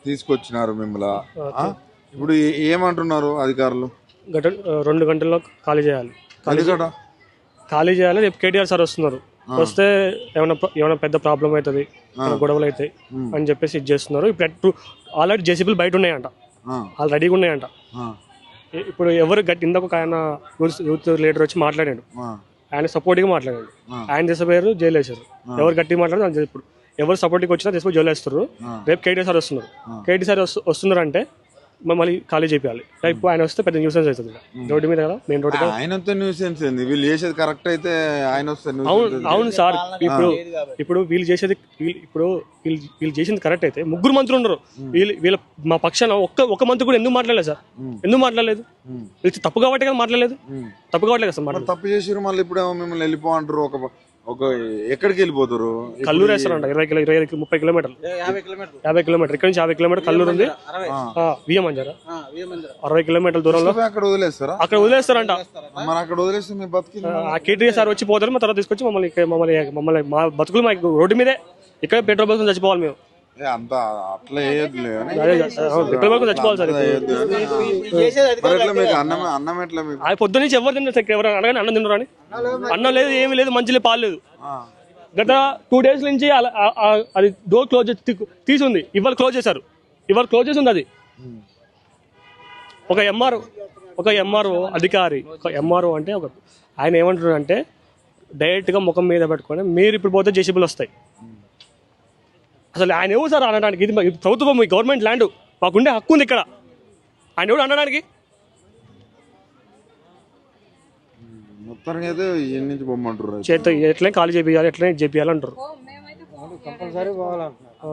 తీసుకొచ్చినారు మిమ్మల్ని. ఇప్పుడు ఏమంటున్నారు అధికారులు? 2 గంటల్లో ఖాళీ చేయాలి. ఖాళీ చేయాలి. రేపు కేటీఆర్ సార్ వస్తున్నారు. వస్తే ఏమైనా పెద్ద ప్రాబ్లం అవుతుంది, గొడవలు అవుతాయి అని చెప్పేసి ఇది చేస్తున్నారు. ఇప్పుడు ఆల్రెడీ జేసీబీలు బయట ఉన్నాయంట, వాళ్ళు రెడీగా ఉన్నాయంట. ఇప్పుడు ఎవరు ఇందాక ఆయన యూత్ లీడర్ వచ్చి మాట్లాడాడు, ఆయన సపోర్ట్గా మాట్లాడాడు. ఆయన చేసేపోయారు, జైలు వేసారు. ఎవరు గట్టిగా మాట్లాడారు ఇప్పుడు ఎవరు సపోర్ట్కి వచ్చినా తీసుకొని జైలు వేస్తారు. రేపు కేటీఆర్ సార్ వస్తున్నారు. కేటీఆర్ సార్ వస్తున్నారు అంటే మళ్ళీ ఖాళీ చేయాలి. రేపు ఆయన వస్తే పెద్ద న్యూసెన్స్ అవుతుంది రోడ్డు మీద కదా, మెయిన్ రోడ్డు. ఆయన న్యూసెన్స్ వీళ్ళు చేసేది కరెక్ట్ అయితే ఆయన వస్తే. అవును సార్, ఇప్పుడు వీళ్ళు చేసింది కరెక్ట్ అయితే ముగ్గురు మంత్రులు ఉన్నారు. వీళ్ళ మా పక్షాన ఒక మంత్రి కూడా ఎందుకు మాట్లాడలేదు సార్? ఎందుకు మాట్లాడలేదు? వీళ్ళు తప్పు కాబట్టి కదా మాట్లాడలేదు. తప్పు కావట్లేదు కదా సార్. తప్పు చేసారు మళ్ళీ ఇప్పుడు మిమ్మల్ని వెళ్ళిపో అంటారు. ఒక ఎక్కడికి వెళ్ళిపోతారు? కల్లూరు వేస్తారంట. 30 కిలోమీటర్లు, 50 కిలోమీటర్ ఇక్కడ నుంచి 50 కిలోమీటర్ కల్లూరు ఉంది. విఎం అంటారా 60 కిలోమీటర్ల దూరంలో అక్కడ వదిలేస్తారా? అక్కడ వదిలేస్తారంట. మరి అక్కడ వదిలేస్తే మీ బతుకు కేటీఆర్ సార్ వచ్చి పోతారు. మా తర్వాత తీసుకొచ్చి మమ్మల్ని మా బతుకులు మాకు రోడ్డు మీదే ఇక్కడ పెట్రోల్ బంక్ చచ్చిపోవాలి మేము. అంతా అట్లా వేయద్దులే. పెట్రోల్ బంక్ చచ్చిపోవాలి సార్. అన్నం ఎట్లా? పొద్దు నుంచి ఎవరు తిన్నారు? ఎవరు అనగానే అన్నం తిన్నారు అని. అన్నం లేదు, ఏమీ లేదు, మంచి లేదు, పాలు లేదు. గత 2 days నుంచి అది డోర్ క్లోజ్ తీసి ఉంది. ఇవాళ క్లోజ్ చేశారు. ఇవాళ క్లోజ్ చేసి ఉంది అది. ఒక ఎంఆర్ఓ అధికారి, ఒక ఎంఆర్ఓ అంటే ఆయన ఏమంటున్నారు అంటే డైరెక్ట్గా ముఖం మీద పెట్టుకొని మీరు ఇప్పుడు పోతే జేసీబీలు వస్తాయి. అసలు ఆయన ఎవరు సార్ అనడానికి? ఇది ప్రభుత్వం, గవర్నమెంట్ ల్యాండ్, మాకుండే హక్కు ఉంది ఇక్కడ. ఆయన ఎవరు అనడానికి? మొత్తానికి అయితే నుంచి బొమ్మంటారు. చేత ఎట్లనే ఖాళీ చేయాలి, ఎట్లనే చేయాలంటారు. కంపల్సరీ పోవాలంటారు.